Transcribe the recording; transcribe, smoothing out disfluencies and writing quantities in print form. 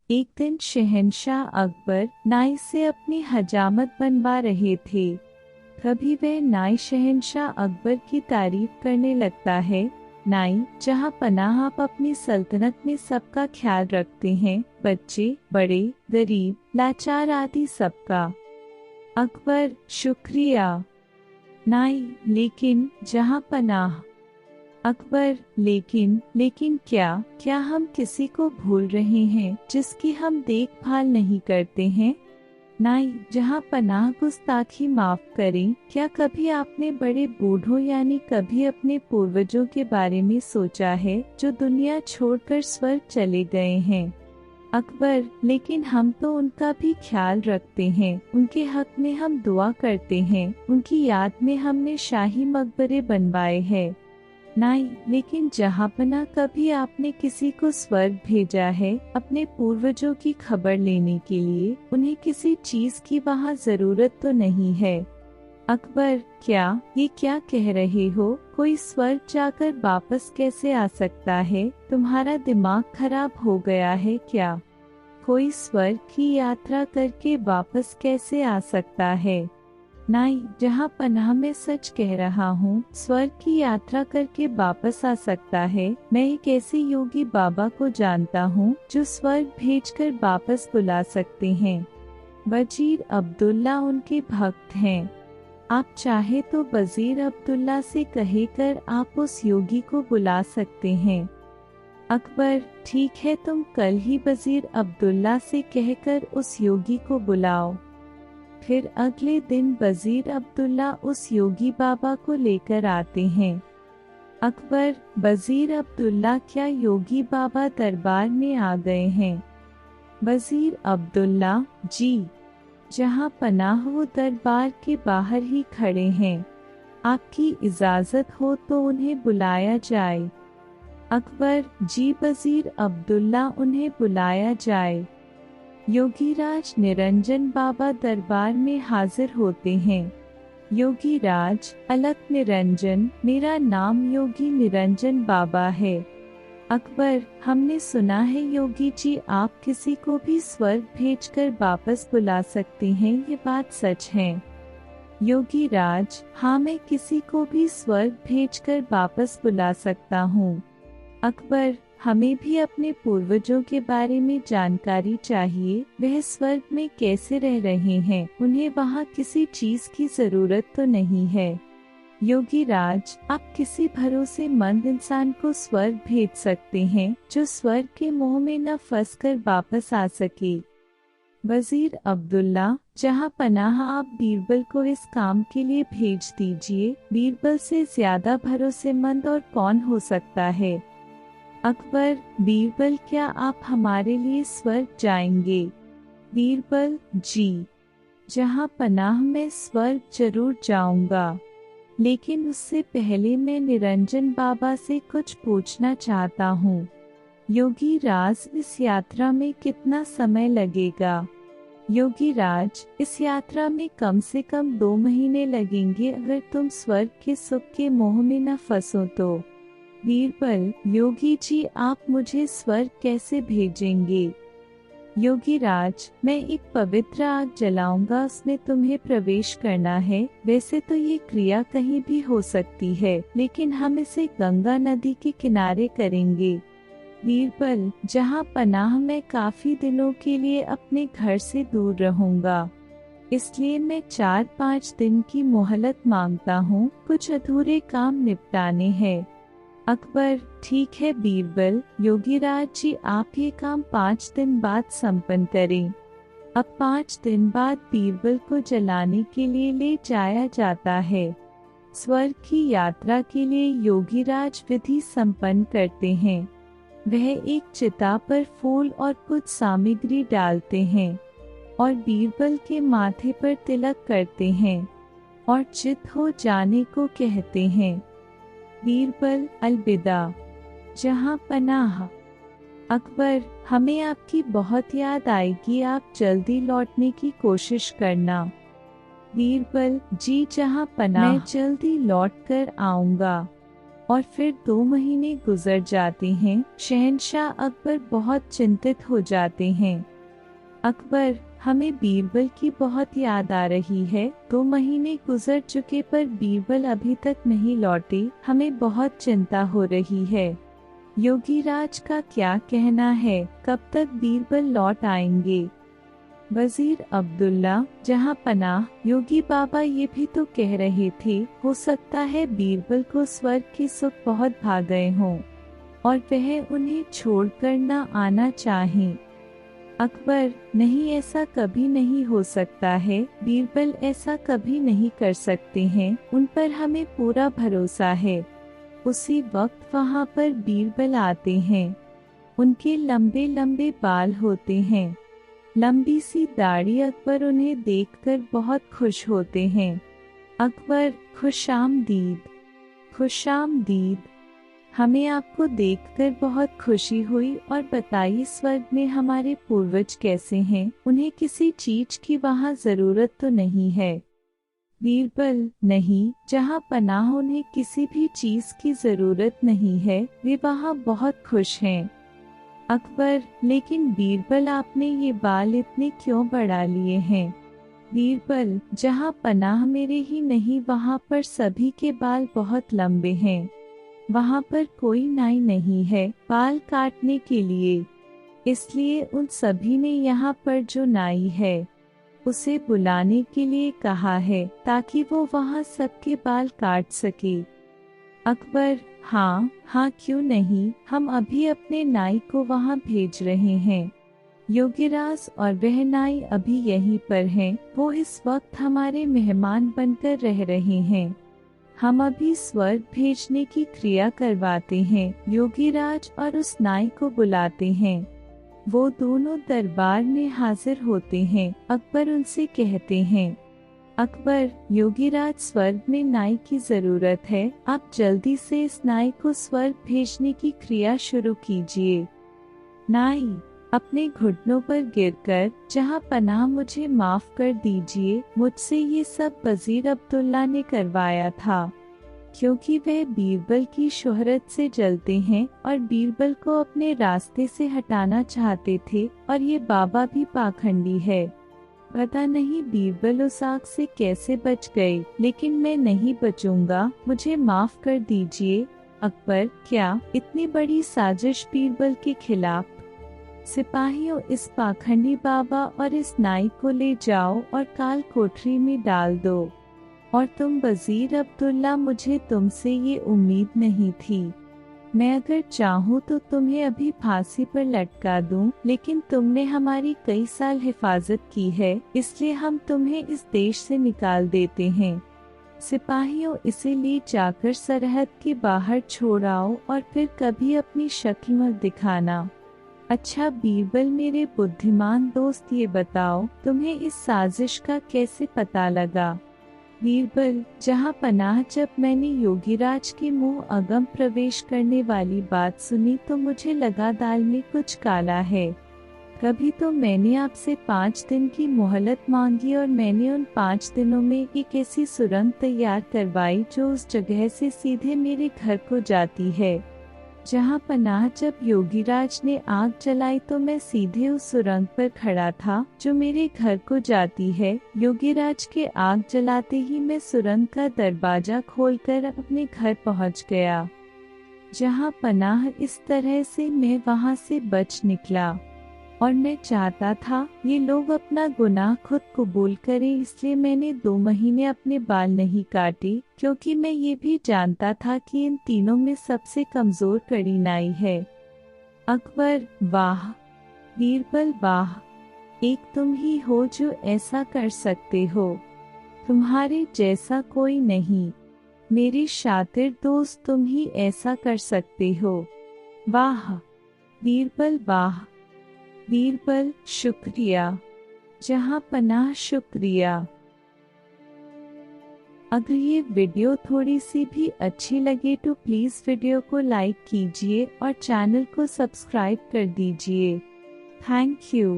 एक दिन शहंशाह अकबर नाई से अपनी हजामत बनवा रहे थे। कभी वह नाई शहंशाह अकबर की तारीफ करने लगता है। नाई, जहाँ पनाह आप अपनी सल्तनत में सबका ख्याल रखते हैं, बच्चे, बड़े, गरीब, लाचार आदि सबका। अकबर, शुक्रिया। नाई, लेकिन जहाँ पनाह। अकबर, लेकिन क्या क्या हम किसी को भूल रहे हैं जिसकी हम देखभाल नहीं करते हैं? नाई, जहाँ पनाह, गुस्ताखी माफ करें, क्या कभी आपने बड़े बूढ़ों यानी कभी अपने पूर्वजों के बारे में सोचा है जो दुनिया छोड़कर स्वर्ग चले गए हैं? अकबर, लेकिन हम तो उनका भी ख्याल रखते हैं, उनके हक में हम दुआ करते हैं, उनकी याद में हमने शाही मकबरे बनवाए हैं। नाई, लेकिन जहाँपना, कभी आपने किसी को स्वर्ग भेजा है अपने पूर्वजों की खबर लेने के लिए? उन्हें किसी चीज की वहाँ जरूरत तो नहीं है। अकबर, ये क्या कह रहे हो? कोई स्वर्ग जाकर वापस कैसे आ सकता है? तुम्हारा दिमाग खराब हो गया है क्या? कोई स्वर्ग की यात्रा करके वापस कैसे आ सकता है? नाई, जहाँ पनाह, मैं सच कह रहा हूँ, स्वर्ग की यात्रा करके वापस आ सकता है। मैं एक ऐसे योगी बाबा को जानता हूँ जो स्वर्ग भेजकर वापस बुला सकते हैं। वजीर अब्दुल्ला उनके भक्त हैं। आप चाहे तो वजीर अब्दुल्ला से कहकर आप उस योगी को बुला सकते हैं। अकबर, ठीक है, तुम कल ही वजीर अब्दुल्ला से कहकर उस योगी को बुलाओ। फिर अगले दिन वजीर अब्दुल्ला उस योगी बाबा को लेकर आते हैं। अकबर, वजीर अब्दुल्ला, क्या योगी बाबा दरबार में आ गए हैं? वजीर अब्दुल्ला, जी। जहाँ पनाह, वो दरबार के बाहर ही खड़े हैं। आपकी इजाजत हो तो उन्हें बुलाया जाए। अकबर, जी वजीर अब्दुल्ला, उन्हें बुलाया जाए। योगीराज निरंजन बाबा दरबार में हाजिर होते हैं। योगीराज, अलक निरंजन, मेरा नाम योगी निरंजन बाबा है। अकबर, हमने सुना है योगी जी आप किसी को भी स्वर्ग भेजकर वापस बुला सकते हैं, ये बात सच है? योगीराज, हाँ, मैं किसी को भी स्वर्ग भेजकर वापस बुला सकता हूँ। अकबर, हमें भी अपने पूर्वजों के बारे में जानकारी चाहिए। वह स्वर्ग में कैसे रह रहे हैं? उन्हें वहाँ किसी चीज की जरूरत तो नहीं है। योगीराज, आप किसी भरोसेमंद इंसान को स्वर्ग भेज सकते हैं जो स्वर्ग के मोह में न फंसकर वापस आ सके। वजीर अब्दुल्ला, जहाँ पनाह, आप बीरबल को इस काम के लिए भेज दीजिए। बीरबल से ज्यादा भरोसेमंद और कौन हो सकता है? अकबर, बीरबल, क्या आप हमारे लिए स्वर्ग जाएंगे? बीरबल, जी। जहाँ पनाह, मैं स्वर्ग जरूर जाऊंगा, लेकिन उससे पहले मैं निरंजन बाबा से कुछ पूछना चाहता हूँ। योगीराज, इस यात्रा में कितना समय लगेगा? योगीराज, इस यात्रा में कम से कम 2 महीने लगेंगे अगर तुम स्वर्ग के सुख के मोह में न फंसो तो। बीरबल, योगी जी आप मुझे स्वर्ग कैसे भेजेंगे? योगीराज, मैं एक पवित्र आग जलाऊंगा, उसमें तुम्हें प्रवेश करना है। वैसे तो ये क्रिया कहीं भी हो सकती है, लेकिन हम इसे गंगा नदी के किनारे करेंगे। बीरबल, जहाँ पनाह, मैं काफी दिनों के लिए अपने घर से दूर रहूंगा, इसलिए मैं 4-5 दिन की मोहलत मांगता हूँ, कुछ अधूरे काम निपटाने हैं। अकबर, ठीक है बीरबल। योगीराज जी आप ये काम 5 दिन बाद संपन्न करें। अब 5 दिन बाद बीरबल को जलाने के लिए ले जाया जाता है। स्वर्ग की यात्रा के लिए योगीराज विधि संपन्न करते हैं। वह एक चिता पर फूल और कुछ सामग्री डालते हैं और बीरबल के माथे पर तिलक करते हैं और चित हो जाने को कहते हैं। बीरबल, अलविदा। जहाँ पनाह। अकबर, हमें आपकी बहुत याद आएगी, आप जल्दी लौटने की कोशिश करना। बीरबल, जी जहाँ पनाह, मैं जल्दी लौट कर आऊँगा। और फिर 2 महीने गुजर जाते हैं। शहंशाह अकबर बहुत चिंतित हो जाते हैं। अकबर, हमें बीरबल की बहुत याद आ रही है। 2 महीने गुजर चुके पर बीरबल अभी तक नहीं लौटे, हमें बहुत चिंता हो रही है। योगीराज का क्या कहना है, कब तक बीरबल लौट आएंगे? वजीर अब्दुल्ला, जहाँ पनाह, योगी बाबा ये भी तो कह रहे थे, हो सकता है बीरबल को स्वर्ग की सुख बहुत भा गए हों और वह उन्हें छोड़कर न आना चाहें। अकबर, नहीं, ऐसा कभी नहीं हो सकता है। बीरबल ऐसा कभी नहीं कर सकते हैं, उन पर हमें पूरा भरोसा है। उसी वक्त वहाँ पर बीरबल आते हैं। उनके लंबे लंबे बाल होते हैं, लंबी सी दाढ़ी। अकबर उन्हें देखकर बहुत खुश होते हैं। अकबर, खुशामदीद। खुशामदीद। हमें आपको देखकर बहुत खुशी हुई, और बताइए स्वर्ग में हमारे पूर्वज कैसे हैं? उन्हें किसी चीज की वहाँ जरूरत तो नहीं है? बीरबल, नहीं, जहाँ पनाह उन्हें किसी भी चीज की जरूरत नहीं है, वे वहाँ बहुत खुश हैं। अकबर, लेकिन बीरबल आपने ये बाल इतने क्यों बढ़ा लिए हैं? बीरबल, जहाँ पनाह मेरे ही नहीं, वहाँ पर सभी के बाल बहुत लंबे हैं। वहाँ पर कोई नाई नहीं है बाल काटने के लिए, इसलिए उन सभी ने यहाँ पर जो नाई है उसे बुलाने के लिए कहा है, ताकि वो वहाँ सबके बाल काट सके। अकबर, हाँ हाँ, क्यों नहीं, हम अभी अपने नाई को वहाँ भेज रहे हैं। योगीराज और वह नाई अभी यहीं पर हैं, वो इस वक्त हमारे मेहमान बनकर रह रहे हैं। हम अभी स्वर्ग भेजने की क्रिया करवाते हैं। योगीराज और उस नाई को बुलाते हैं। वो दोनों दरबार में हाजिर होते हैं। अकबर उनसे कहते हैं, अकबर, योगीराज, स्वर्ग में नाई की जरूरत है, आप जल्दी से इस नाई को स्वर्ग भेजने की क्रिया शुरू कीजिए। नाई, अपने घुटनों पर गिरकर, जहाँ पनाह, मुझे माफ कर दीजिए, मुझसे ये सब वजीर अब्दुल्ला ने करवाया था, क्योंकि वह बीरबल की शोहरत से जलते हैं और बीरबल को अपने रास्ते से हटाना चाहते थे, और ये बाबा भी पाखंडी है। पता नहीं बीरबल उस आग से कैसे बच गए, लेकिन मैं नहीं बचूंगा, मुझे माफ कर दीजिए। अकबर, क्या इतनी बड़ी साजिश बीरबल के खिलाफ? सिपाहियों, इस पाखंडी बाबा और इस नाई को ले जाओ और काल कोठरी में डाल दो। और तुम वजीर अब्दुल्ला, मुझे तुमसे ये उम्मीद नहीं थी। मैं अगर चाहूँ तो तुम्हें अभी फांसी पर लटका दूं, लेकिन तुमने हमारी कई साल हिफाजत की है, इसलिए हम तुम्हें इस देश से निकाल देते हैं। सिपाहियों, इसे ले जाकर सरहद के बाहर छोड़ाओ और फिर कभी अपनी शक्ल मत दिखाना। अच्छा बीरबल, मेरे बुद्धिमान दोस्त, ये बताओ तुम्हें इस साजिश का कैसे पता लगा? बीरबल, जहाँ पनाह, जब मैंने योगीराज के मुंह अगम प्रवेश करने वाली बात सुनी तो मुझे लगा दाल में कुछ काला है। कभी तो मैंने आपसे 5 दिन की मोहलत मांगी और मैंने उन 5 दिनों में एक ऐसी सुरंग तैयार करवाई जो उस जगह से सीधे मेरे घर को जाती है। जहाँ पनाह, जब योगीराज ने आग जलाई तो मैं सीधे उस सुरंग पर खड़ा था जो मेरे घर को जाती है। योगीराज के आग जलाते ही मैं सुरंग का दरवाजा खोलकर अपने घर पहुँच गया। जहाँ पनाह, इस तरह से मैं वहाँ से बच निकला, और मैं चाहता था ये लोग अपना गुनाह खुद कबूल करें, इसलिए मैंने 2 महीने अपने बाल नहीं काटे, क्योंकि मैं ये भी जानता था कि इन तीनों में सबसे कमजोर कड़ी नाई है। अकबर, वाह। बीरबल, वाह, एक तुम ही हो जो ऐसा कर सकते हो, तुम्हारे जैसा कोई नहीं। मेरे शातिर दोस्त, तुम ही ऐसा कर सकते हो। वाह बीरबल, वाह। बीरबल, शुक्रिया। जहाँ पनाह, शुक्रिया। अगर ये वीडियो थोड़ी सी भी अच्छी लगे तो प्लीज वीडियो को लाइक कीजिए और चैनल को सब्सक्राइब कर दीजिए। Thank you.